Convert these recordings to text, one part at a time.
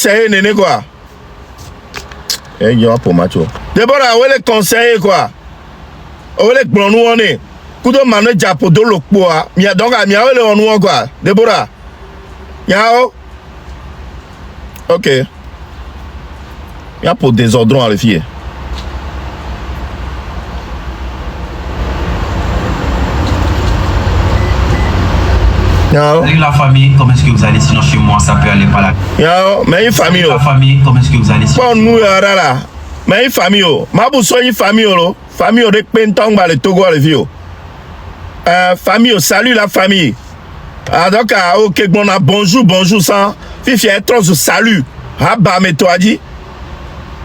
conseiller Néné quoi. Eh, il y a pour macho. Déborah, où est le conseiller quoi? Où est le bronou on est? Kudo manu japo do le poa. Mia donc à mia où est le on quoi? Déborah. Yao. Ok. Il y a pour désordre à les filles. Avec la famille, comment est-ce que vous allez? Sinon, chez moi, ça peut aller par là. Mais une famille. La famille, comment est-ce que vous allez? Bon, nous, là. Mais une famille. Ma bousse, une famille. Famille, de Pentang, le Togo, le vieux. Famille, salut la famille. Ah, donc, ok, bon, bonjour, bonjour, ça. Fifi, être de salut. Ah, bah, mais toi, dit.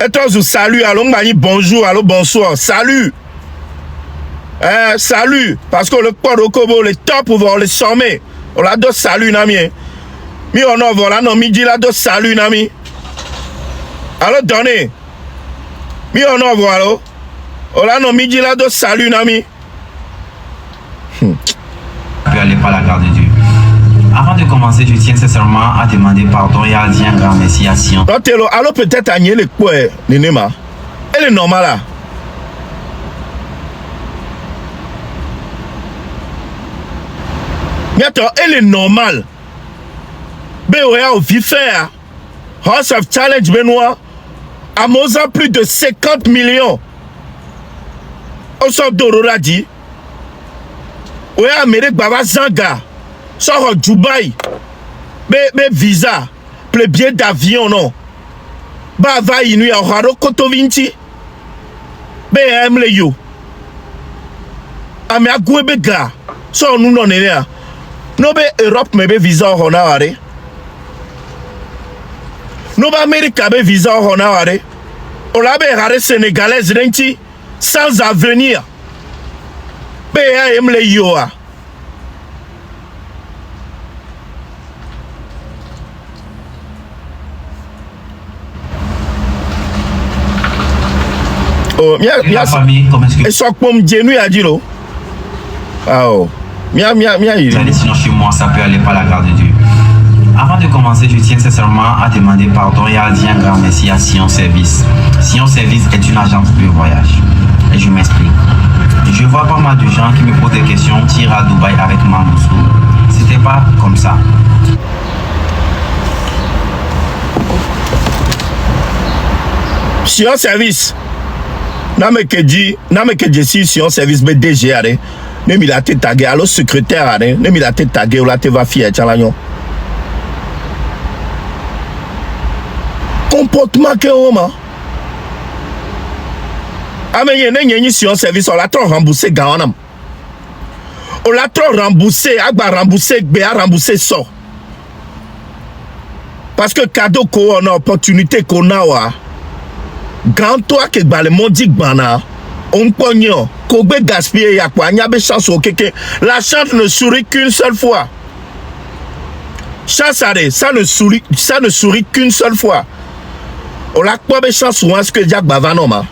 Être de salut. Allons, bonjour, allô, bonsoir. Salut. Salut. Parce que le port au Kobo, le top, pour voir le sommet. On a deux salut, nami. Mi on a voilà, non, midi là, deux salut, nami. Alors, donnez. Mi on a voilà. On a non, midi là, deux salut, nami. Ça peut aller par la garde de Dieu. Avant de commencer, je tiens sincèrement à demander pardon et à dire un grand merci à Sion. Alors, peut-être à nier le quoi, Nénéma. Elle est normale là. Mais attends, elle est normale. Mais ouais, au FIFA, House of Challenge Benoît, à Moza plus de 50 millions. On sort d'Aurora dit. Ouais, Amérique Baba Zanga, sort au Dubaï. Mais visa, le billet d'avion, non. Bah, va y nuit à Raro Kotovinci. Mais aime les yo. Amé à Gouébega, sort nous non est là. No be Europe me be visa honaware. No be America be visa honaware. Ola be rare sénégalaise renti sans avenir. Be ya emle yoa. Oh, la famille, comment est-ce que... Et soit comme Dieu a dit, ah oh. Vous allez sinon chez moi, ça peut aller par la garde de Dieu. Avant de commencer, je tiens sincèrement à demander pardon et à dire un grand merci à Sion Service. Sion Service est une agence de voyage. Et je m'explique. Je vois pas mal de gens qui me posent des questions, tirent à Dubaï avec Mamoussou. C'était pas comme ça. Sion Service. N'a-me que dit si Sion Service BDG allez. Ne mi la te tagué alors secrétaire ne mi la te tagué ou la te va fier tchalagnon. Comportement que homme. Ah mais yene ni sur service on l'a trop remboursé gawanam. On l'a trop remboursé, agba remboursé, béa remboursé ça. Parce que cadeau qu'on a opportunité qu'on a wa. Grand toi que ba le modi bana. On pognon, Kobe gaspillé ya quoi, n'y a pas chance au kéké. La chance ne sourit qu'une seule fois. Chance ça ne sourit qu'une seule fois. On l'a pas de chance ou est-ce que Jack Bavanoma.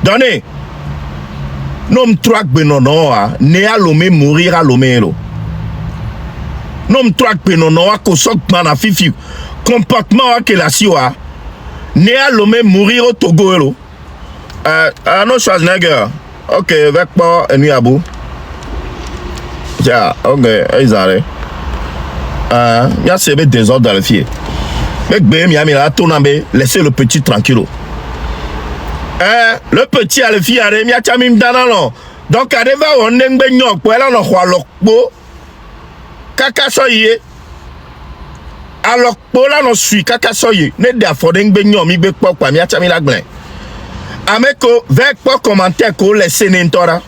Donnez. Nom track benonoa, né à l'homme mourir à l'homme. Nom track benonoa ko sok mana fifi. Comportement que la siwa. Né à l'homme mourir au Togo. No Schwarzenegger. Ok, avec pas un abou. Tiens, ok, ils arrivent. Il y a ces désordres dans le fier. Mais bien, il a tourné, laissez le petit tranquille. Le petit a le fier, il y a chamim danalo. Donc, à deva, on n'est pas nyok, pour elle, on a l'okbo. Kaka soye. Alors, pour là, on suit, kaka soye. N'est d'affaire, on n'est nyok, mi bek pok, mi a chamim la glen. Ameko, vek po commentaire ko laissé n'entora.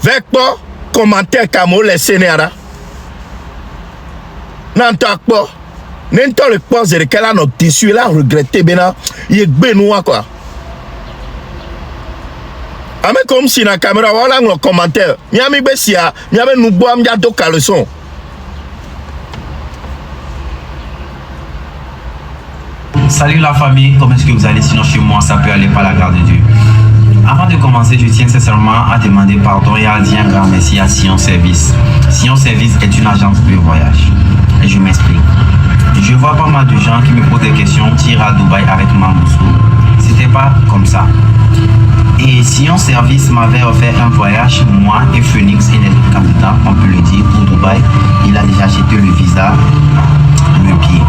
Vek po commentaire kamo laissé n'era. N'entok po. N'entok le po zere kela no tissu là regretté bena. Yek benoua quoi. Ameko msi na caméra wala no commentaire. Miami besia, miame nubo am ya do caleçon. Salut la famille, comment est-ce que vous allez? Sinon chez moi, ça peut aller par la garde de Dieu. Avant de commencer, je tiens sincèrement à demander pardon et à dire un grand merci à Sion Service. Sion Service est une agence de voyage. Et je m'explique. Je vois pas mal de gens qui me posent des questions, tire à Dubaï avec Mambousso. C'était pas comme ça. Et Sion Service m'avait offert un voyage, moi et Phoenix et les autres candidats, on peut le dire, pour Dubaï. Il a déjà acheté le visa, le billet.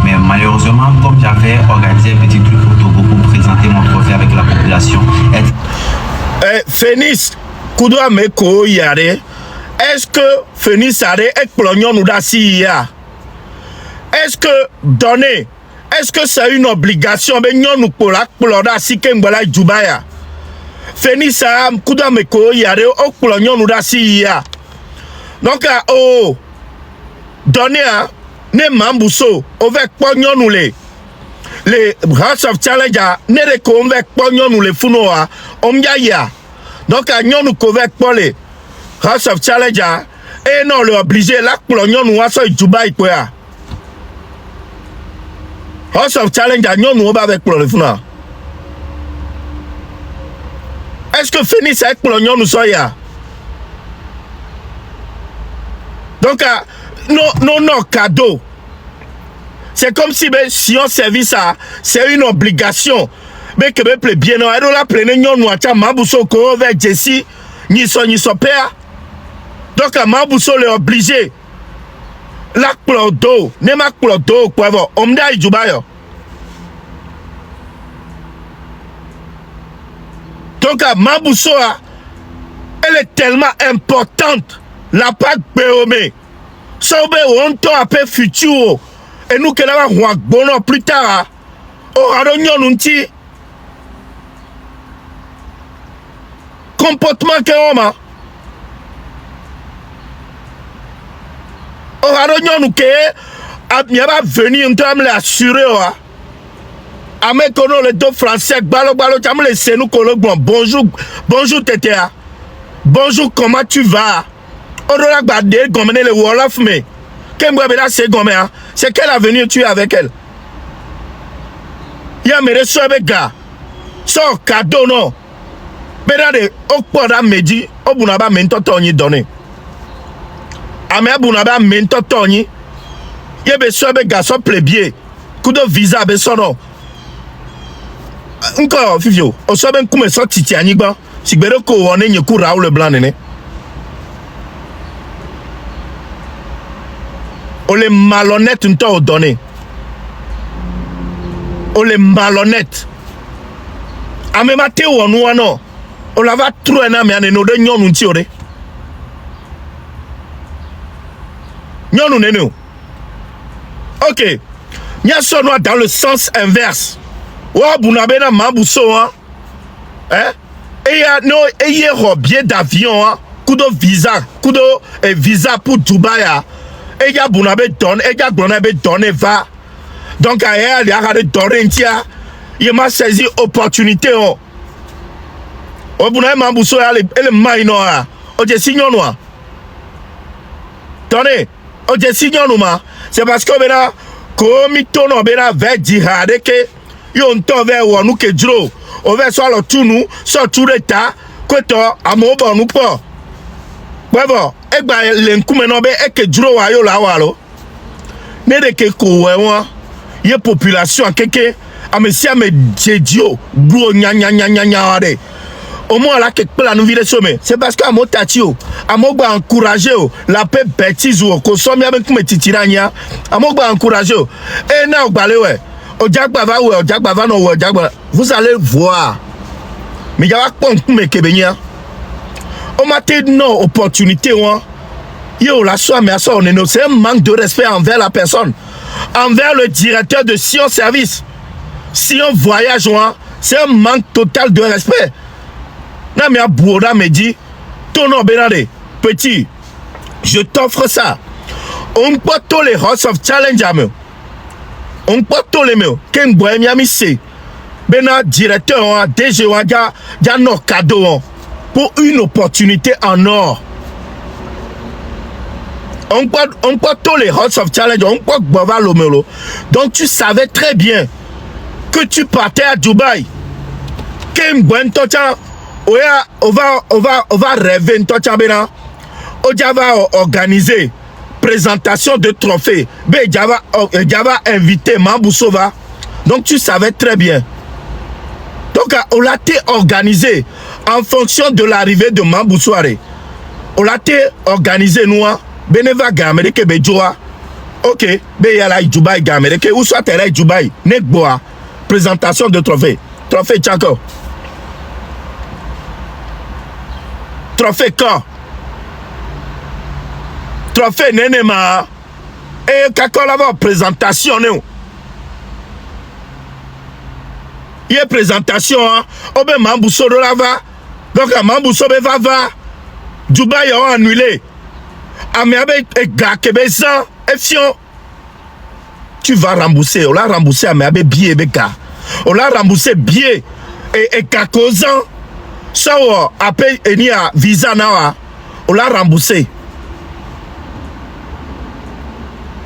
Mais malheureusement, comme j'avais organisé un petit truc au Togo pour présenter mon trophée avec la population. Phoenix, Koudoua Meko Yare, est-ce que Phoenix Yare est plognon ou d'assi ya? Est-ce que donner, est-ce que c'est une obligation? Ben yon nous pour la ploda si kembola Dubaï. Phoenix Yare, Koudoua Meko Yare, au plognon ou d'assi ya. Donc, oh, donner à ne Mambousso, avec pognon ou les House of Challenge, ne reko avec pognon ou les funoa, ya. Donc, à nous couvert pour les House of Challenge, et non, le obligé, là, pour nous, à ce Dubaï, quoi. House of Challenge, nous, avec pour le funa. Est-ce que Phoenix avec pour nous, soya? Donc, non, cadeau. C'est comme si, ben, si on service ça, c'est une obligation. Mais que me plaît bien, non, elle a plein de nous, à Mambousso, avec Jessie, ni son père. Donc, à Mambousso, est obligé. La clodo, ne ma clodo, quoi, on me dit, Dubaï. Donc, à Mambousso, elle est tellement importante. La PAC Béomé. Ça, on t'a appelé futur. Et nous, qu'elle a un bon plus tard. On a un comportement que on a. On a nous que il va venir on me l'assurer avec les deux français balo tu me laisser nous bonjour Tétéa. Bonjour, comment tu vas? On doit garder comme les Wolof mais c'est quel avenir tu es avec elle? Il y a mes reçus avec gars. Son cadeau non. Benade okpoda meji obunaba mentotoni donné. Ame abunaba mentotoni. Yebe sobe garçon plébie. Kudo visa be sono. Encore fifio, o sobe nkume so titi anigba. Sigbere ko woni nyeku Raoul Blanc nene. On les malhonnêtes n'ont donné. On les malhonnêtes. A même à Théo ou non. On la va trouver na mais on de nyon unti ore. Nyon nenu. Ok. Nya sonwa dans le sens inverse. Wa bunabe na Mambousso hein. Hein? Et ya no et billet d'avion hein. Kudo visa pour Dubaï. Et ya bunabe donne et ya bunabe donne va. Donc il y a des données il m'a saisi opportunité oh. O bunabe Mambousso elle maino ah. O je signon noir. Tenez, o je signon noir. C'est parce que bena comme tono bena ve jihad que yo nto ve wonu ke dro. O ve so lo tunu, so tureta, kweto amobo nu po. Wevo, egba le nkume no be eke dro wa yo la wa lo. Ne de ke ko we won. Ye population keke amesia me jedio gro nya de. Au moins là quelque part la nouvelle sommet. C'est parce qu'à mon tatio, à mon ba encourager la paix bêtise ou consomme avec mes titirania. À mon ba encourager. Et na balé ouais. Au Jagbava ou au Jagbava non ou au Jagbava. Vous allez voir. Mais il y a pas de Kébénia. On m'a dit non opportunité ouais. Yo la soie mais ça on est c'est un manque de respect envers la personne, envers le directeur de Sion Service. Si on voyage ouais, c'est un manque total de respect. Non mais à Bouda me dit, ton nom Benade, petit, je t'offre ça. On peut tous les House of Challenge à moi. On peut tous les mecs. Qu'un bohemien c'est. Benade directeur, DG, il y a nos cadeaux pour une opportunité en or. On peut tous les House of Challenge, on peut boire l'omelo. Donc tu savais très bien que tu partais à Dubaï. Qu'un bon temps. On va rêver un va organiser présentation de trophée. Java invité Mamboussova. Donc tu savais très bien. Donc on l'a été organisé en fonction de l'arrivée de Mamboussouare. On l'a été organisé nous. Beneva Gamereke Bejoa. Ok. Beyala Dubaï Gamereke. Ou soit Terra Dubaï. Nekboa. Présentation de trophée. Trophée Tchako. Trophée quand? Trophée Nenema. Et quand on a présentation, nous. Il y a présentation, on va Mambousso de la va. Donc, Mambousso va. Dubaï a annulé. Amiabe et Gakebezan, Efion. Tu vas rembourser. On l'a remboursé Amiabe billet, Beka. On l'a remboursé billet et Kakozan. Ça, après, il y a visa, on l'a remboursé.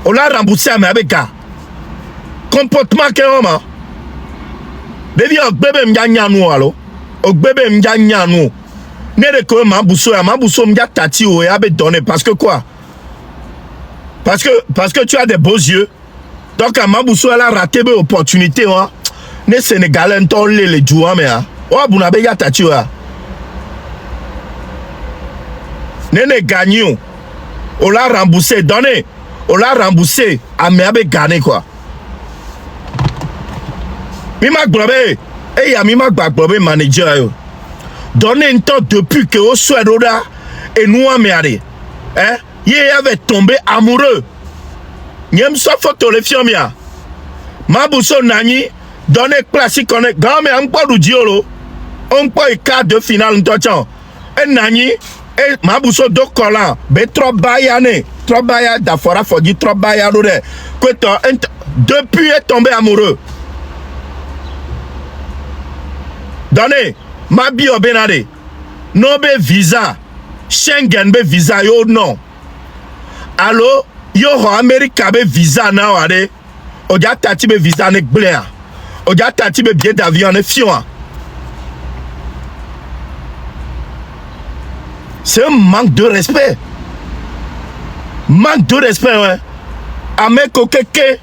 On l'a remboursé Amiabe Ka. Comportement que homme. Devi bébé m'gagnou allo. O bébé m'gagnou. Nere ko Mambousso m'ga tati o abe donné parce que quoi? Parce que tu as des beaux yeux. Donc à Mambousso elle a raté une opportunité hein. Les Sénégalais n'ont les joueurs mais hein. Oh bunabe ya tati o. Nene gagnou. On l'a remboursé donné. On l'a remboursé à Meabe gagné quoi. Mima Gbrobe, et ya Mima Gbrobe manager yo. Donné un temps depuis que au Suédoda et nous en méré. Hein? Il avait tombé amoureux. Nyem so photo le fiomia. Mambousso nani donné classique on est grand mais on pas du diolo. On pas quart de finale n'tochan. Et nani et Mambousso do kolan be trop bayane. Trop baya d'afora fodi trop baya lore. Depuis est tombé amoureux. Donnez, ma bio benade. Non be visa. Schengen be visa yo non. Allo, yo America be visa na wade. Oja tati be visa ne blea. Oja tati be billet d'avion ne fion. C'est un manque de respect. Manque de respect, ouais. Ameko keke.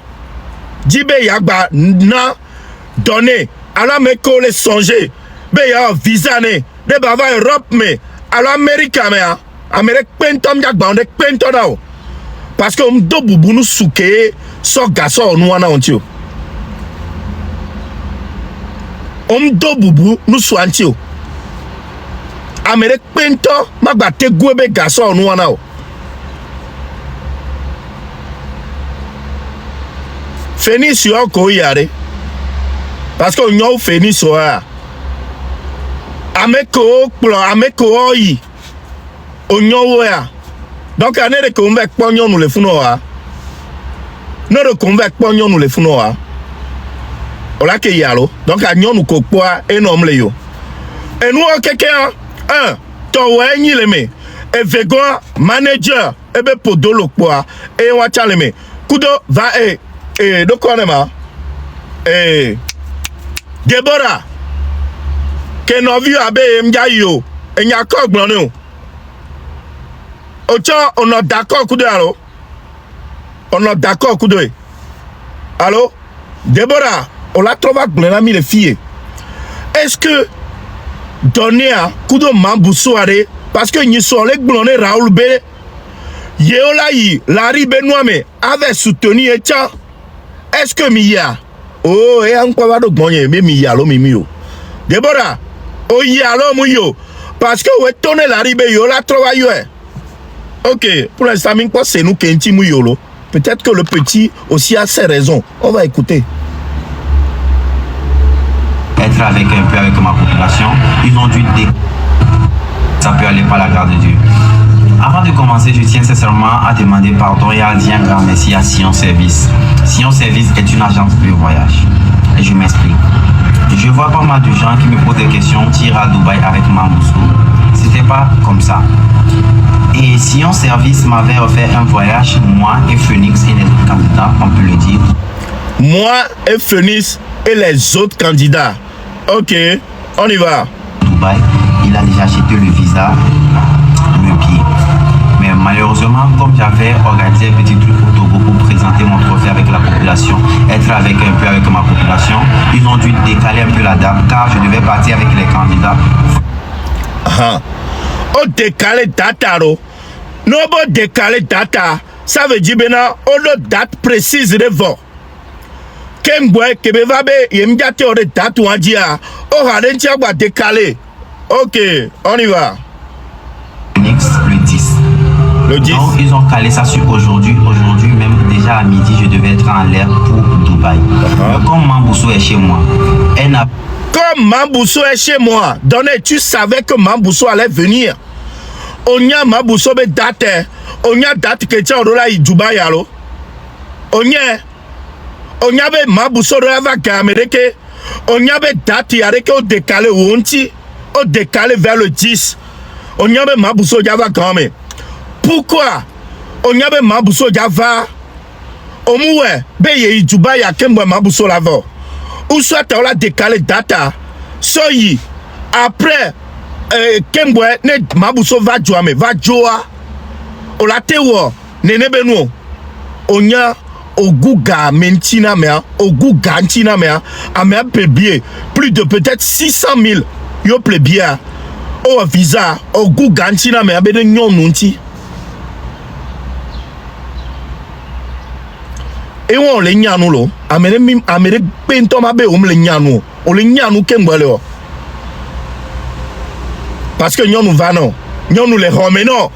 Dibe yagba na donné. Alors me ko les songer. Be ya visa ne. De bava Europe me. Alors Amérique me a. Amérique pentom jak bande pentom da. Parce que on do bubu nous souke so gaso nous wana ontio. On do bubu nous soantio. Amérique pentom magba te gwebe gaso nous wana. Fénis yo ko yare. Parce que nous avons fini ça. Ameko oyi. Onyo ya. Donc on est convaincu que nous le faisons. Nous le convaincu que nous le faisons. On l'a que yalo. Donc on nous copoa énorme le yo. Et nous quelqu'un un toi ni le me. Et vego manager et be podolo quoi et on va le Kudo va et donc on est ma. Deborah, que nous avons abe m'jayo, et n'y a quoi que on est d'accord coup de allo. On est d'accord coup de. Allô, Deborah, on l'a trouvé avec les filles. Est-ce que donner un coup de Mamboussouare parce que nous sommes les blonés Raoul B. Yéolaï, Larry Benoît avait soutenu et tiens. Est-ce que Mia? Oh, et on peut pas de gagner, mais yalo mimio. Deborah, oh yalo mouyo. Parce que vous tournez la ribe yo la travaille. Ok, pour l'instant, c'est nous qui sommes mouyo. Peut-être que le petit aussi a ses raisons. On va écouter. Être avec un peu avec ma population, ils ont dû ça peut aller par la grâce de Dieu. Avant de commencer, je tiens sincèrement à demander pardon et à dire un grand merci à Sion Service. Sion Service est une agence de voyage. Et je m'explique. Je vois pas mal de gens qui me posent des questions, tire à Dubaï avec Mambousso. C'était pas comme ça. Et Sion Service m'avait offert un voyage, moi et Phoenix et les autres candidats, on peut le dire. Moi et Phoenix et les autres candidats. Ok, on y va. Dubaï, il a déjà acheté le visa, le billet. Mais malheureusement, Malheureusement, comme j'avais organisé un petit truc au Togo pour présenter mon trophée avec la population, être un peu avec ma population, ils ont dû décaler un peu la date car je devais partir avec les candidats. Oh, décaler data, non, bon décaler data, ça veut dire maintenant, on a date précise de vote. Kengwe, Kebevabe, Yemgate, on a date ou un dia, oh, Halentia va décaler. Ok, on y va. Le 10. Le 10. Donc, ils ont calé ça sur aujourd'hui. Aujourd'hui, même déjà à midi, je devais être en l'air pour Dubaï. Mais comme Mambousso est chez moi, elle n'a... Comme Mambousso est chez moi, Donné, tu savais que Mambousso allait venir. On y a Mambousso be date. On y a date que tu as au Dubaï alors. On y a Mambousso va Amérique. On y a date avec au décalé ou au décalé vers le 10. On y a Mambousso Java quand même. Pourquoi on y a Mambousso Java? Au moins, be Dubaï a qu'un Mambousso là-bas. Ou soit on a décalé data. Soyi après Kembwe ne Mambousso va jouer va jouer. On la tewo nene beno. On y a Oguga mentina mea, Oguga antina mea, a mea pébier plus de peut-être 600 000 yo plébia. O visa Oguga antina mea be de nyon nunti. Et on les nyanu lo, amere pento mabe le nyanu, on le nyanu kembwele. Parce que nyonu va non, nyonu les romeno,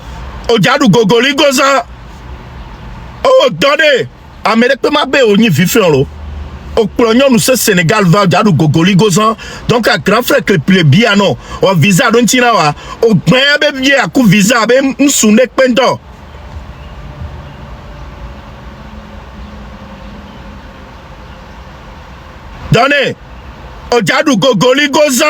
o jadu gogoli goza. Oh donnez, amere pe mabe o ni vifin lo. O plonyon nous ce Sénégal va jadu gogoli goza. Donc à grand frère que le bien non, o visa don tina wa, o gbe bien à coup visa be msunek pento. Donnez, au Djadou Gogoli Gozan,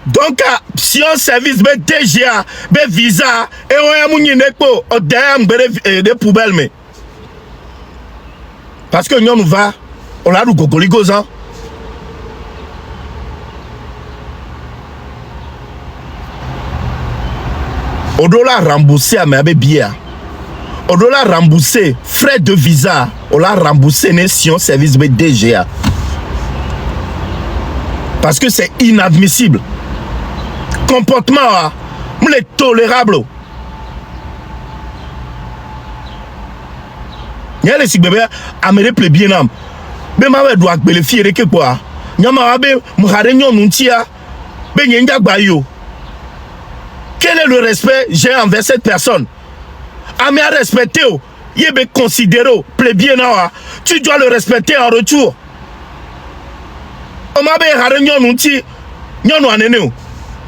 donc si on service be DGA, be visa, et on a mouni nekpo, au derrière des poubelles, mais. Parce que nous va, on a du Gogoli Gozan. Au dollar remboursé à mes billets. Au dollar remboursé, frais de visa, on l'a remboursé, si on service be DGA. Parce que c'est inadmissible. Comportement, est tolérable. Il y a les bébés, américains plaît bien. Mais ma doit bénéficier de quoi? Quel est le respect j'ai envers cette personne? Amé à respecter, il est considéré, plaît bien. Tu dois le respecter en retour. On m'a bien haré nyonu ti nyonu anene o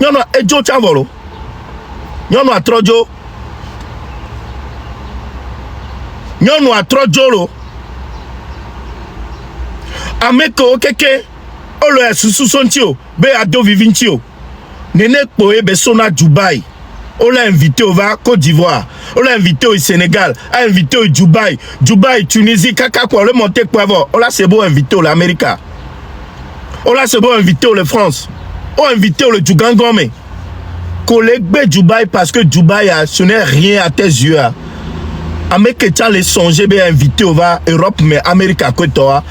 nyonu ejo chavolo nyonu atrojo lo ameko keke olo esusu sonti o be ado vivinti o nene poe be sona Dubaï. On l'a invité au Côte d'Ivoire, on l'a invité au Sénégal, a invité au Dubaï, Tunisie, kaka quoi le monter quoi voir. On l'a c'est beau invité au l'Amérique. On l'a c'est bon invité au France. On a invité au Djougangome. Collègue B Dubaï parce que Dubaï ce n'est rien à tes yeux. Amérique tu as les songer bien invité au Europe mais Amérique à côté toi.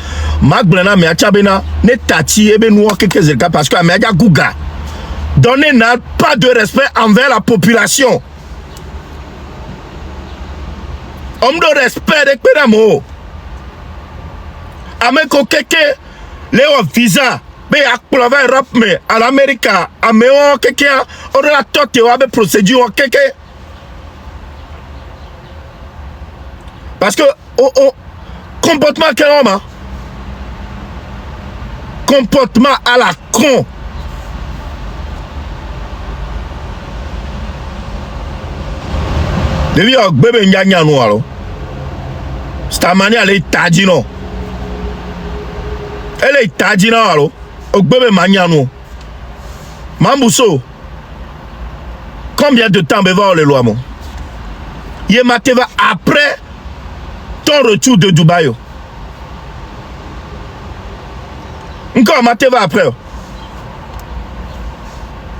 Magblana mais achabena ne tati et ben nous quelques cas parce que Amérique Gouga. Donner n'a pas de respect envers la population. Homme de respect de pédamo. Amérique quelqu'un les visa mais à Europe mais à l'Amérique à Méon quelqu'un on a tout avec procédure quelqu'un parce que comportement quel homme comportement à la con depuis bébé nyanya nous alors cette manière elle est tadi non. Elle est tadina alors au bébé maniano Mambousso combien de temps va voir le loi mon Yemateva après ton retour de Dubaï encore Mateva après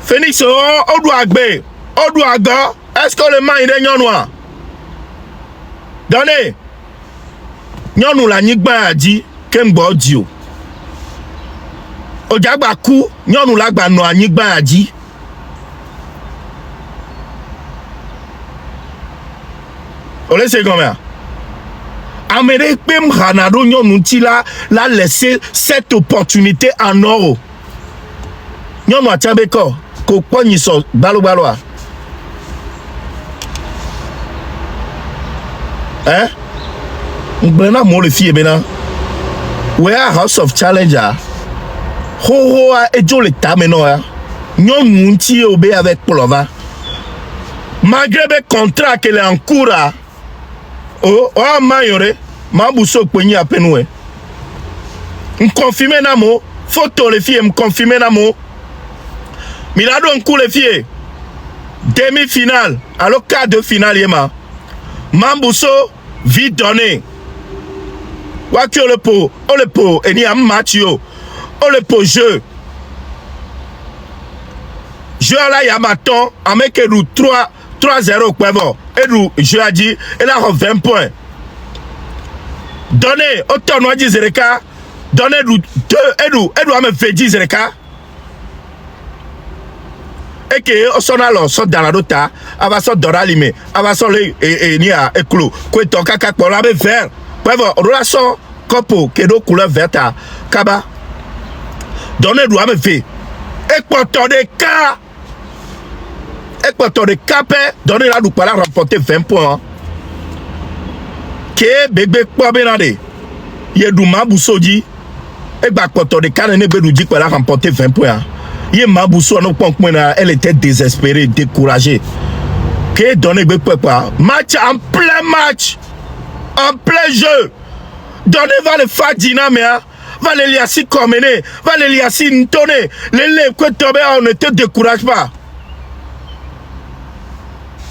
Phoenix on doit agbe on doit ga est-ce que le man il est noir Donnez. Nyɔnu la nyigba ya dzi ke ŋgbɔ dzi o. Ojagba ku nyɔnu la gba nɔ anyigba ya dzi. O le se gɔmea. Ame ɖe kpe m hana ɖo nyɔnu ŋuti la laisser cette opportunité en or. Nyɔnu atia be kɔ ko kpɔ nyisɔ gbalogbaloa. Hein? M'gblena mo le fie bena. Where House of Challenger. Ho edzo le tame no ya. Nyɔnu ŋuti obe avec kplɔva. Malgré be contrat qu'elle est en cours là. Oh mayore. Ma buso kpenyi apenwe. M'confirme na mo. Photo le fie m'confirme na mo. Milado en cours le fie. Demi-finale. Alors quart de finale yema. Mambuso vite donné. Wakio le po, eni am match yo. O le po jeu. Jeu là yamaton, avec edu 3-0 kwevo. Edu jeu a dit, il a 20 points. Donné, autant nous dit zereka. Donné edu ame feji zereka. Et que son alors sort dans la dota, ava sort dans l'alime, ava sort le nia eklo, quoi toka pour la vert. Bravo, relation copo kedo couleur verte kaba. Donner doit me faire. Équateur de cap, donner la doupe la remporter 20 points. Que bébé quoi benade. Yedouma Boussoudi. Et bah Équateur de Cannes bedou dit qu'elle a remporté 20 points. Elle était désespérée, découragée. Que donner quoi? Match en plein match. En plein jeu. Donner va le faire dynamia. Va le liassi commener. Va le liassi ntonner. Les que tomber, on ne te décourage pas.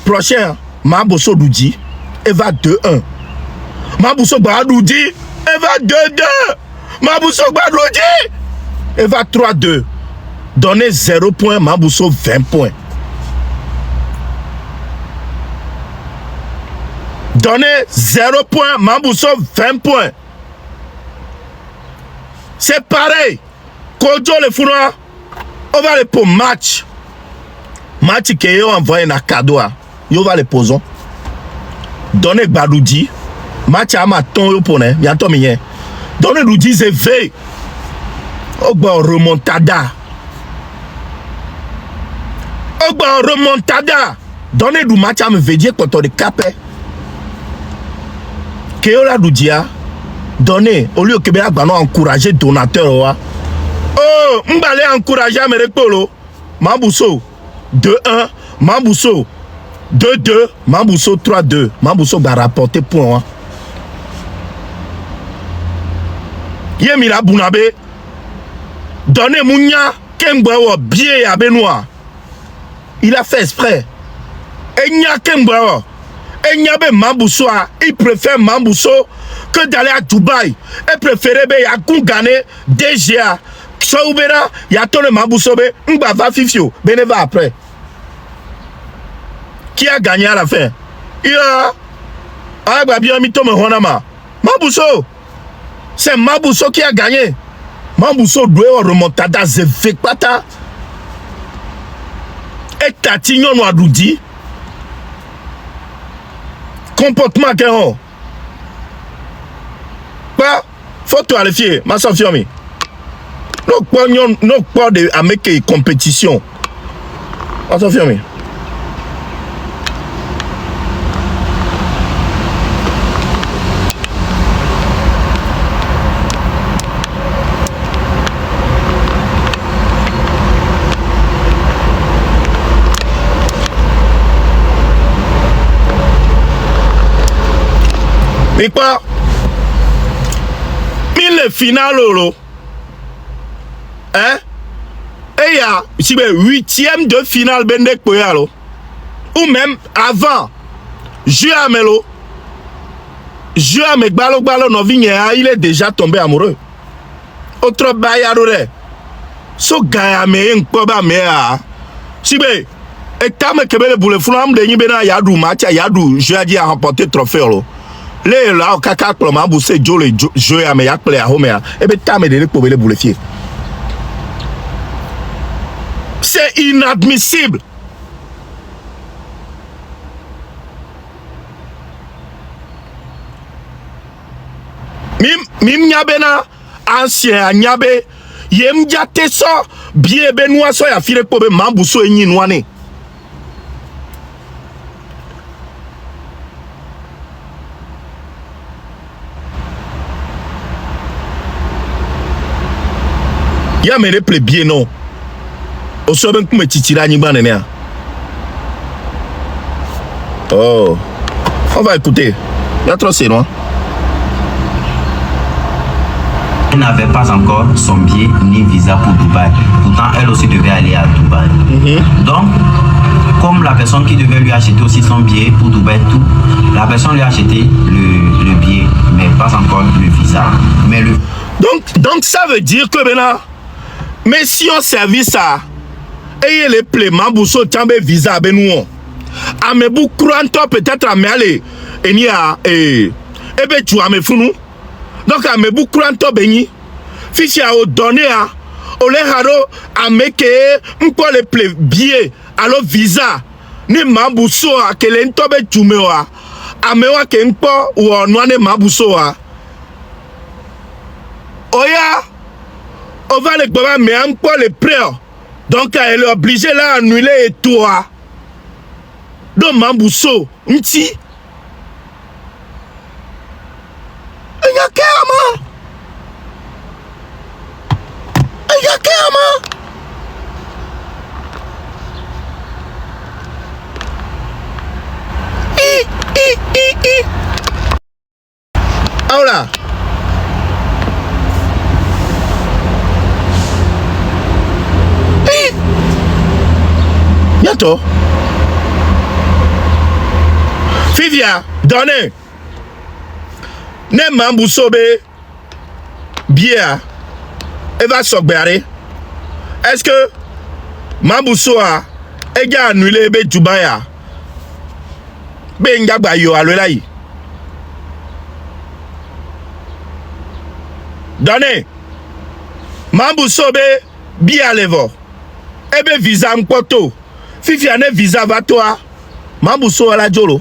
Prochain, Mabosso Doudi. Elle va 2-1. Mabosso Badoudi. Elle va 2-2. Mabosso Badoudi. Elle va 3-2. Donnez 0 points, Mambuso 20 points. Donnez 0 points, Mambuso 20 points. C'est pareil. Kojo le fourra, on va le pour match. Match que yo envoyé na cadeau. Yo va le poser. Donnez Badoudi. Match à ma ton yo pone. Bientôt mien. Donnez Doudi c'est veille. Oh bah remontada. Oh bah remontada. Donnez du match à me veiller contre le capé. Que yo la doudia. Donnez au lieu que bien encourager donateur. Oh, m'balé encourager à me repolo. Mambuso 2-1, Mambuso 2-2, Mambuso 3-2. Mambuso va rapporter point. Yemira Bunabe. Donnez Mounia Kembo bien à Benoît. Il a fait exprès. Et n'y a Kembo. Et n'y a pas Mambuso. Il préfère Mambuso que d'aller à Dubaï. Il préfère à Koungane, DGA. Soubera, il y a ton Mambuso. Mba va Fifio. Bene va après. Qui a gagné à la fin? Il a. Ah, bah bien, mi tome Honama. Mambuso. C'est Mambuso qui a gagné. Mambuso doit remonter à Zefekpata. Et Tatignon Noadoudi. Comportement qu'il a. Pas. Faut te qualifier. Ma Sofiomi. Non, pas de avec compétition. Ma Sofiomi. Et quoi? Mille finale, hein? Et il y a 8e de finale, Bendek Poyalo. Ou même avant, Juamelo, Balo Novigne, il est déjà tombé amoureux. Autre bayadore. So gayame un koba mea. Sibe, et tame kebele boule flam de Nibena Yadou, Matia Yadou, je a dit à remporter trophée. les là au caca pour m'embouser Joe les jeux à mes appelés à home et ben t'as me pour les boulefier. C'est inadmissible. Mim nyabena ancien nyabe yem jate so bien Benoît so ya file pour be mambuso enyi nwane. Ya me le ple bien non. O so ben kume titira nyigba nene. Oh. On va écouter. Il y a trop c'est non. Elle n'avait pas encore son billet ni visa pour Dubaï. Pourtant, elle aussi devait aller à Dubaï. Donc, comme la personne qui devait lui acheter aussi son billet pour Dubaï, tout, la personne lui a acheté le billet, mais pas encore le visa. Mais le... Donc ça veut dire que maintenant, mais si on service ça, et les pléments, bousso, tiambe visa, ben nous, à me bou courant peut-être à me aller, et ni à, et ben tu as me founou. Donc, à me boucler en béni, fichier à donner à Oleharo à me que un peu les billets, alors visa, ni mabousso à que l'entobe tumewa, à me wa kempo ou en noine mabousso à. Oya, on va les boire, mais un peu les prêts. Donc, elle est obligée là d'annuler et toi. Donc, mabousso, un petit. Ahora. Bientôt. Fivia, donnez. Ne mambusobe bien. Elle va s'obérer. Est-ce que Mambusoa est annulé be Dubaya? Ben Gabayo à l'oeil. Donnez. Mambusobe bien levo. Ebe visa mpoto. Fifi ane visa va toi. Mambusoa la jolo.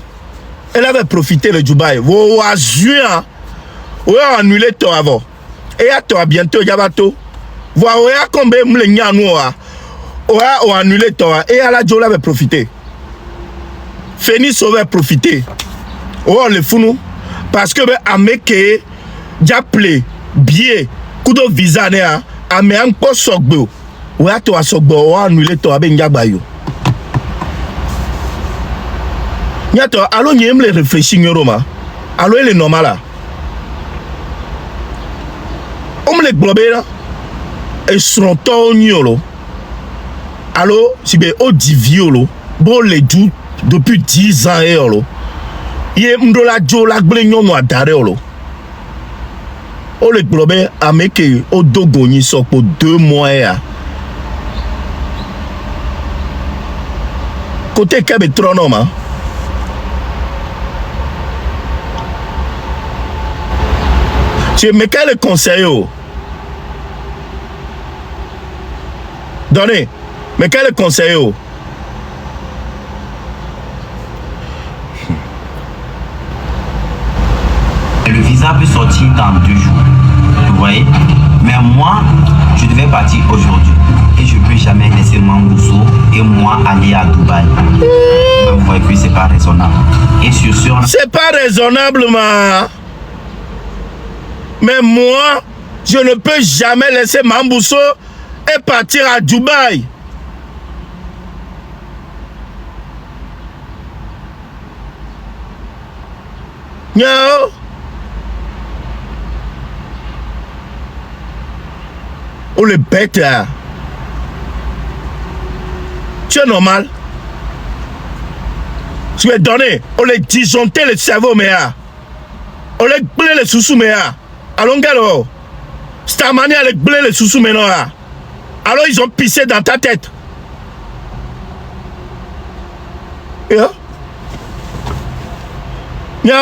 Elle avait profité de Dubaï. Vous avez juin. Vous avez annulé toi avant. Et à toi bientôt Yabato. Voilà combien de gens ont annulé toi. Et à la Jola avait profité. Phoenix avait profité. Oh le fou parce que à meke j'appelé bien coup de visa néa à me encore sogbo. Ouais toi sogbo a annulé toi ben Yabayo. Nyato allo nyem le réfléchir Roma. Allo il est normal là. On me les globé là. Et son ton nyolo. Allo si be o diviolo. Bon les doux depuis 10 ans et olo. Yé mdola jo la gle nyono adare olo. O le globé a meke o dogoni so pour 2 mois ya. Côté kebe tronoma. Tu me quel conseil? Donnez, mais quel conseil? Le visa peut sortir dans 2 jours. Vous voyez? Mais moi, je devais partir aujourd'hui. Et je ne peux jamais laisser Mambousso et moi aller à Dubaï. Vous voyez que c'est pas raisonnable. Et sur ce, c'est pas raisonnable, ma. Mais moi, je ne peux jamais laisser Mambousso et partir à Dubaï. Non. Oh le bête là. Tu es normal. Tu es donné. On les disjoncter le cerveau, mais on les blé les sous-sous, mais allons, galo. Starmani a les blé les sous-sous, mais non. Alors ils ont pissé dans ta tête. Yo. Yo.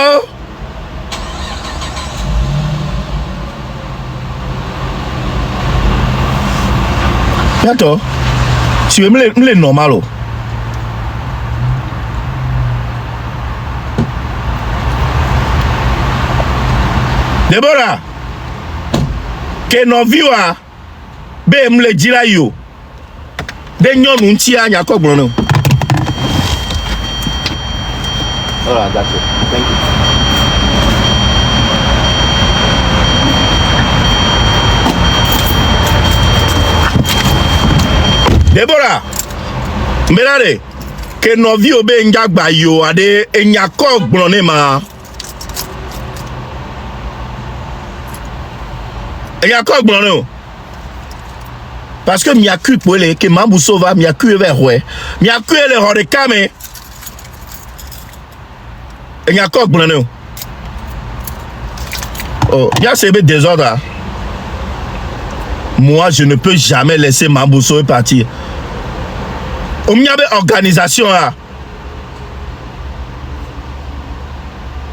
Attends. Tu veux me normal. Deborah. Que non viwa. Be me le dira yo. De nyon unti anya ko gbon. All right, that's it. Thank you. Deborah, mbelare ke novi obe njagba yo ade enyako gbonne ma. Enyako gbonne. Parce que mi akui pole ke Mambousso va mi akui vers ouais. Mi akui le hore kame. Enyako gbonne. Oh, ya sebe désordre. Moi, je ne peux jamais laisser Mambousso partir. On y avait organisation là.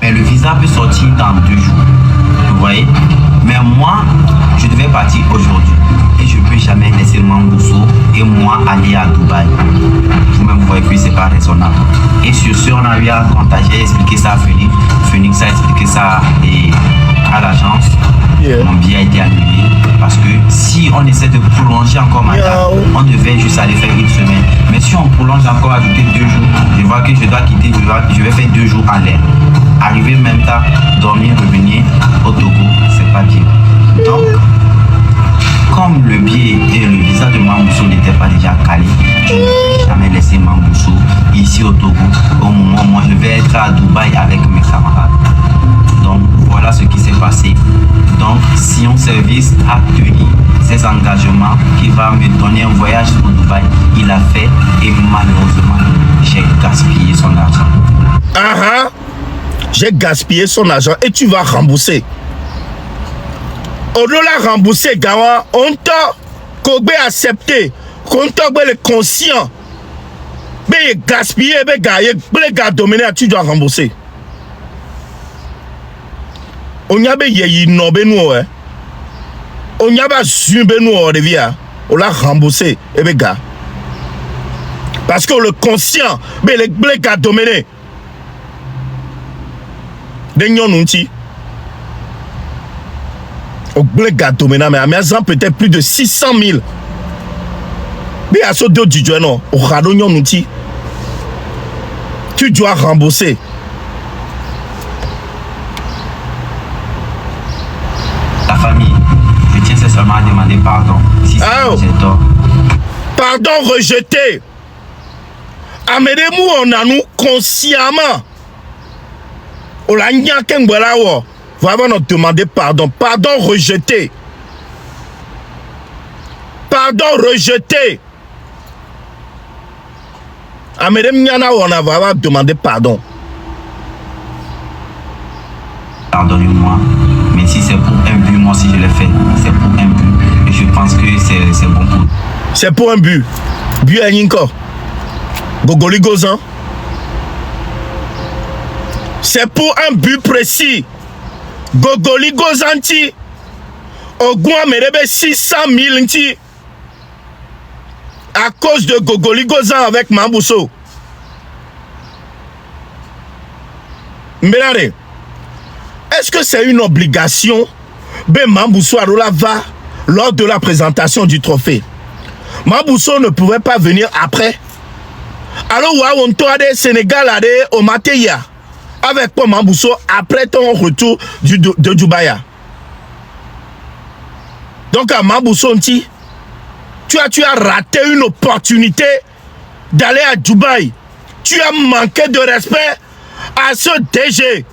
Mais le visa peut sortir dans 2 jours. Vous voyez? Mais moi, je devais partir aujourd'hui. Et je ne peux jamais laisser Mambousso et moi aller à Dubaï. Vous-même, vous voyez que ce n'est pas raisonnable. Et sur ce, on a eu à contacter, j'ai expliqué ça à Phoenix. Phoenix a expliqué ça à l'agence. Yeah. Mon billet a été annulé. Parce que si on essaie de prolonger encore ma date, on devait juste aller faire 1 semaine. Mais si on prolonge encore, ajouter 2 jours, je vois que je dois quitter, je vais faire 2 jours à l'air. Arriver même temps, dormir, revenir au Togo, c'est pas bien. Donc, comme le billet et le visa de Mambousso n'étaient pas déjà calés, je ne peux jamais laisser Mambousso ici au Togo. Au moment où moi je vais être à Dubaï avec mes camarades. Donc voilà ce qui s'est passé. Donc Sion Service a tenu ses engagements qui va me donner un voyage au Dubaï. Il a fait et malheureusement j'ai gaspillé son argent. J'ai gaspillé son argent et tu vas rembourser. Au-delà rembourser, Gawa, on t'a Kobe accepté, qu'on t'a le conscient. Mais gaspiller, mais gars dominé, tu dois rembourser. On y a be yeyi no benu hein. On y a ba zu benu o devia. On l'a remboursé et be gars. Parce que le conscient, mais les gars dominé. Denyon nunti. Au gars dominé mais à mes peut-être plus de 600 000. Mais à ce deux du non, au radonyon nunti. Tu dois rembourser. La famille, je tiens seulement à demander pardon. Si c'est tort. Pardon rejeté. Amenez-moi on a nous consciemment. On l'a n'y a qu'un voilà. Vraiment nous demander pardon. Pardon rejeté. Pardon rejeté. Amenez-moi on a vraiment demandé pardon. Pardonnez-moi. Mais si c'est pour un but, moi si je l'ai fait, c'est pour un but. Et je pense que c'est bon pour. C'est pour un but. But à Ninko. Gogoli Gozan. C'est pour un but précis. Gogoli Gozanti. Ogwa merebe 600 000 nti. À cause de Gogoli Gozan avec Mambousso. Mbelare. Est-ce que c'est une obligation? Ben Mambousso Arola va lors de la présentation du trophée. Mambousso ne pouvait pas venir après. Alors on tourne des Sénégal au Matéya avec quoi Mambousso après ton retour de Dubaï. Donc à Mambousso tu as raté une opportunité d'aller à Dubaï. Tu as manqué de respect à ce DG.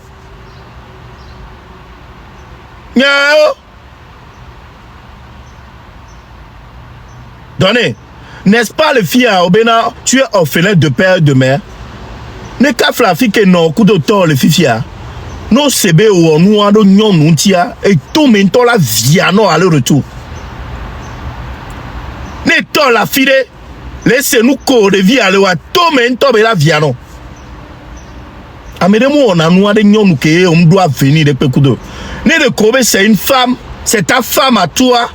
Donnez, n'est-ce pas le fils à Obena, tu es orphelin de père et de mère? Ne qu'à flafi que non, coup d'auteur le fifia. Nos CB ou nous en nyon nuntia et tout maintenant la via non à le retour. Ne t'en la file, laissez-nous courir de vie à l'eau, tout maintenant la via non. Amenez-moi on a nous de nyon que on doit venir de Pekudo. Ne de Kobe c'est une femme, c'est ta femme à toi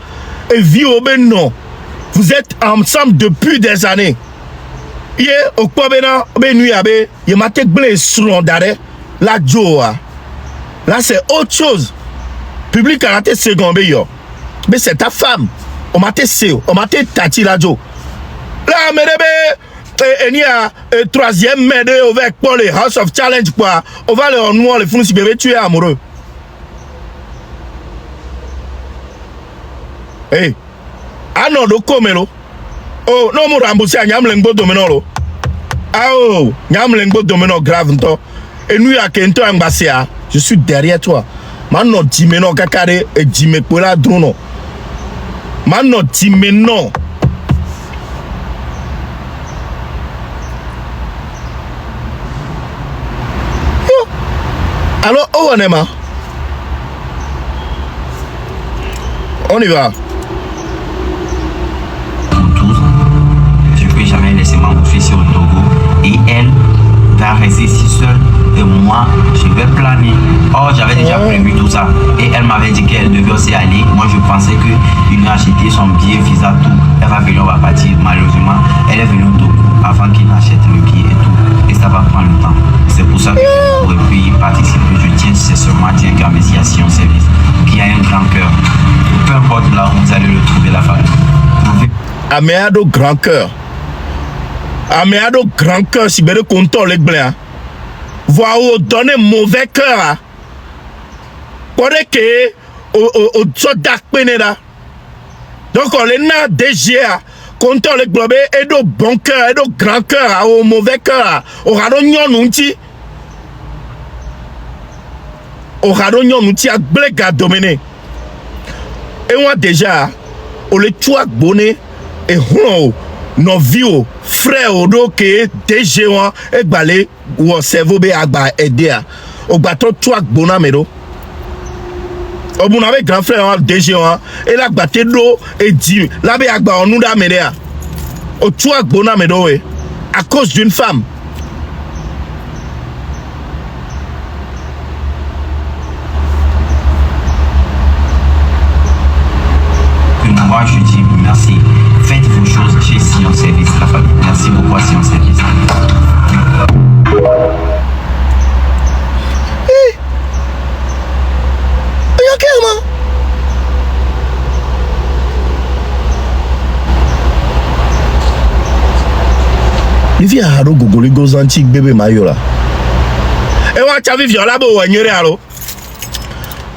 et vie au ben non. Vous êtes ensemble depuis des années. Hier, au Kobena, il m'a été sur d'arrêt. La Joa. Là, c'est autre chose. Public a raté seconde. Mais c'est ta femme. On m'a été on m'a été tati la Jo. Là, il y a troisième mède avec pour les House of Challenge. Quoi. On va le noir, les fous, si bébé, tu es amoureux. Hey. Ah non, do komelo. Oh, non, mon remboursé à Nyamlengbo domino. Ah oh, Nyamlengbo domino grave nto. Et nous, à Kento Ambassia, je suis derrière toi. Maintenant, Dimeno Kakare et Dimekola Druno. Maintenant, Dimeno. Alors, où on est, ma? On y va. Jamais laissé ma fille sur le Togo et elle va rester ici seule et moi je vais planer. Oh, j'avais déjà prévu tout ça et elle m'avait dit qu'elle devait aussi aller. Moi je pensais qu'il lui a acheté son billet, visa, tout. Elle va venir, on va partir. Malheureusement, elle est venue au Togo avant qu'il n'achète le billet et tout. Et ça va prendre le temps. C'est pour ça que je ne pourrais plus y participer. Je tiens sincèrement à dire qu'à Messi à Sion Service qui a un grand cœur. Peu importe là où vous allez le trouver, la famille. Améado grand cœur. Améado grand cœur, si bien content les blancs. Voir où donner mauvais cœur. Pour que au sodak penera. Donc on est là déjà. Content les globes et de bon cœur et de grand cœur au mauvais cœur. Au radonyon nunti. Au radonyon nunti à blega dominé. Et moi déjà, on les tue bonnet et on nos vieux frères odo que DG wan e balé ou cerveau be agba aider o bato toi bona medo o buna avec grand frère wan DG wan et la baté do et dit la be agba onu da media o toi bona medo we à cause d'une femme. Moi je dis merci. Faites vos choses chez Sion Service, la famille. Merci beaucoup à Sion Service. Il vient à Gogoli Gozantique bébé Mayola. Et moi, tu as vu viola bo wanyore allo.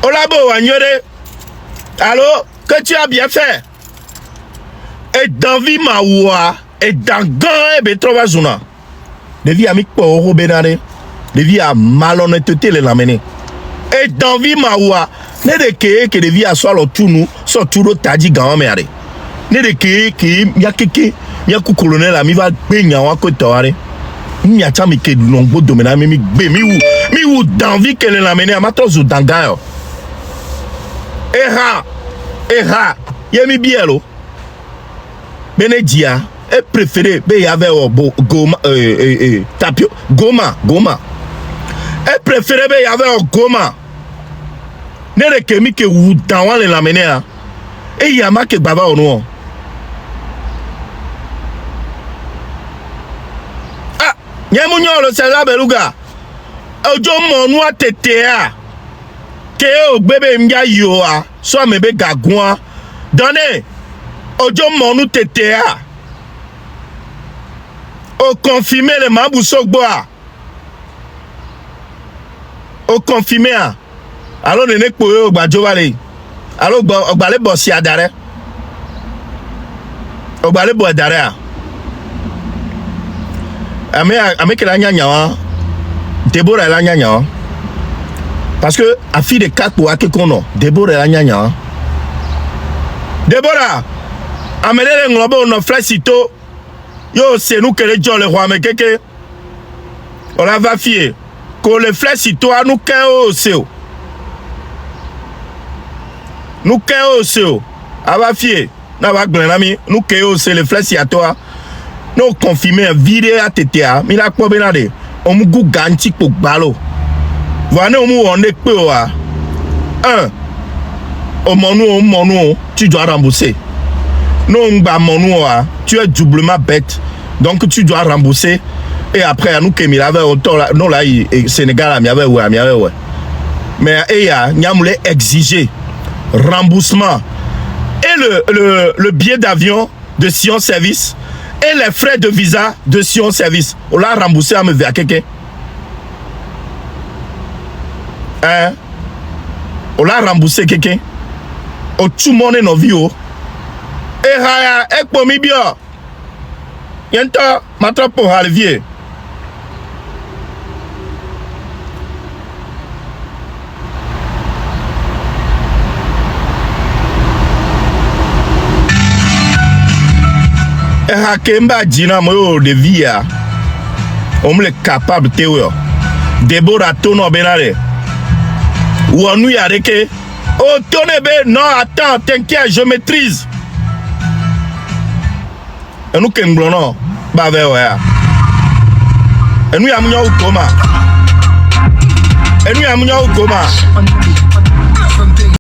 Olabo wanyore. Allô, que tu as bien fait. Et dans vie ma oua et dans gan et betrova zuna. De vie amik po oro benare. De vie à malhonnêteté les l'amener. Et dans vie ma oua ne de que de vie à soit le tout nous soit tout le tadi gan meare. Ne de que ya keke ya ku colonel ami va benya wa ko taware. Mi a chami ke longbo domena mi be mi ou dans vie que les l'amener à matos ou dangayo. Eha yemi bielo. Benedia est préféré, mais il y avait Goma, Tapio, Goma. Est préféré, mais il y avait Goma. N'est que mi que ou dans les l'amener. Et il y a ma que baba au nom. Ah, Nyamunyo le César Beluga. Ojo mon noa tetea. Que au bébé m'ya yoa, soit mebe gagouan. Donnez. Ojo monu tetea. O confirmer le mabou sogboa. O confirmer. Alors ne nek po yo gbajo wale. Alors ogbale bossi adare. Ogbale bo adare. Ame ke la nyanya. Deborah la nyanya. Parce que a fille de 4 pour ake kono. Deborah la nyanya. Deborah. Amenez les globaux nos frères sito. Yo c'est nous que les gens le roi mais keke. On la va fier. Que les frères sito à nous qu'un oseo. Nous qu'un oseo. A va fier. Na va glenami. Nous qu'un oseo les frères si à toi. Nous confirmer vidéo à TTA. Mais la quoi benade. On mou gou ganti pour balo. Voilà on on est peu wa. 1. Au monu tu dois rembourser. Non, bah, mon tu es doublement bête. Donc, tu dois rembourser. Et après, nous, qui avait autant, non, là, Sénégal, ouais. Mais, il y a exiger remboursement. Et le billet d'avion de Sion Service. Et les frais de visa de Sion Service. On l'a remboursé à me vers quelqu'un. Hein? On l'a remboursé quelqu'un. On tout le monde est dans la vie. Et haya, et pour mi bien. Yento, matra pour halvier. Et hakemba dina moyo de vie. On me capable de yo. Deborah tono benare. Ou on nous y a que. Oh, tonebe, non, attends, t'inquiète, je maîtrise. Et nous, qu'est-ce que nous bah, ouais. Et nous, y a un coma. Et nous, y a un coma.